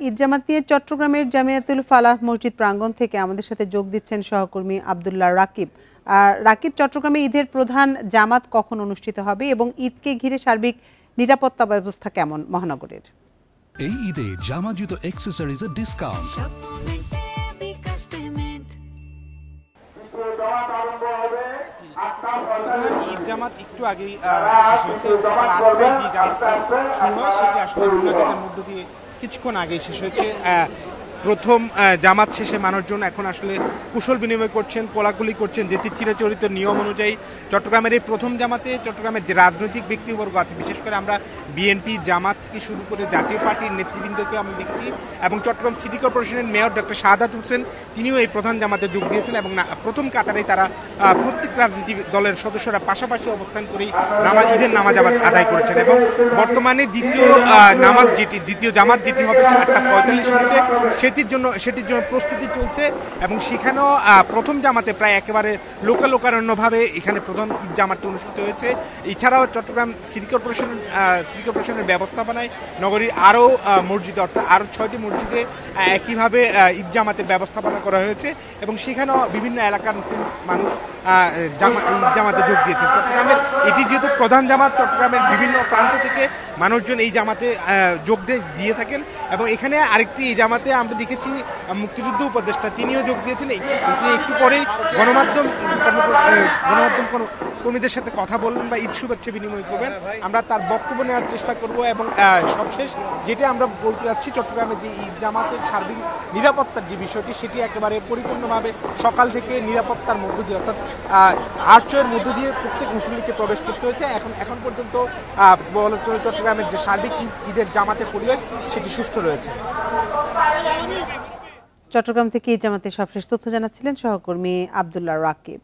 ঈদ জামাত নিয়ে চট্টগ্রামের জামিয়াতুল ফালাহ মসজিদ প্রাঙ্গণ থেকে আমাদের সাথে যোগ দিচ্ছেন সহকর্মী আব্দুল্লাহ রাকিব। রাকিব, চট্টগ্রামে ঈদের প্রধান জামাত কখন অনুষ্ঠিত হবে এবং ঈদকে ঘিরে সার্বিক নিরাপত্তা ব্যবস্থা কেমন মহানগরের? এই ঈদে জামা জুতো অ্যাকসেসরিজের ডিসকাউন্ট। ঈদ জামাত একটু আগেই শেষ হয়েছে। সকাল ৮টায় যে জামাতটি শুরু হয় সেটি আসলে মোনাজাতের মধ্য দিয়ে কিছুক্ষণ আগেই শেষ হয়েছে। প্রথম জামাত শেষে মানুষজন এখন আসলে কুশল বিনিময় করছেন, কোলাকুলি করছেন, যেটি চিরাচরিত নিয়ম অনুযায়ী চট্টগ্রামের এই প্রথম জামাতে চট্টগ্রামের যে রাজনৈতিক ব্যক্তিবর্গ আছে, বিশেষ করে আমরা বিএনপি জামাত থেকে শুরু করে জাতীয় পার্টির নেতৃবৃন্দকে আমরা দেখেছি এবং চট্টগ্রাম সিটি কর্পোরেশনের মেয়র ডক্টর শাহাদাত হোসেন তিনিও এই প্রধান জামাতে যোগ দিয়েছেন এবং প্রথম কাতারে তারা প্রত্যেক রাজনৈতিক দলের সদস্যরা পাশাপাশি অবস্থান করেই ঈদের নামাজ আদায় করেছেন এবং বর্তমানে দ্বিতীয় জামাত যেটি হবে ৮টা ৪৫ সেটির জন্য প্রস্তুতি চলছে এবং সেখানেও প্রথম জামাতে প্রায় একেবারে লোকারণ্যভাবে এখানে প্রধান ঈদ জামাতটি অনুষ্ঠিত হয়েছে। এছাড়াও চট্টগ্রাম সিটি কর্পোরেশনের ব্যবস্থাপনায় নগরীর আরও মসজিদে, অর্থাৎ আরও ৬টি মসজিদে একইভাবে ঈদ জামাতের ব্যবস্থাপনা করা হয়েছে এবং সেখানেও বিভিন্ন এলাকার মানুষ ঈদ জামাতে যোগ দিয়েছেন। চট্টগ্রামের এটি যেহেতু প্রধান জামাত, চট্টগ্রামের বিভিন্ন প্রান্ত থেকে মানুষজন এই জামাতে যোগ দিয়ে থাকেন এবং এখানে আরেকটি এই জামাতে আমরা দেখেছি মুক্তিযুদ্ধ উপদেষ্টা তিনিও যোগ দিয়েছেন। তিনি একটু পরেই গণমাধ্যম কর্মীদের সাথে কথা বলবেন বা ঈদ শুভেচ্ছা বিনিময় করবেন। আমরা তার বক্তব্য নেওয়ার চেষ্টা করব এবং সবশেষ যেটা আমরা বলতে যাচ্ছি, চট্টগ্রামে যে ঈদ জামাতের সার্বিক নিরাপত্তার যে বিষয়টি সেটি একেবারে পরিপূর্ণভাবে সকাল থেকে নিরাপত্তার মধ্য দিয়ে, অর্থাৎ আর্চের মধ্য দিয়ে প্রত্যেক মুসল্লিকে প্রবেশ করতে হয়েছে। এখন পর্যন্ত চট্টগ্রামের যে সার্বিক ঈদের জামাতের পরিবেশ সেটি সুষ্ঠু রয়েছে। চট্টগ্রাম থেকে ঈদ জামাতের সবশেষ তথ্য জানাচ্ছিলেন সহকর্মী আব্দুল্লাহ রাকিব।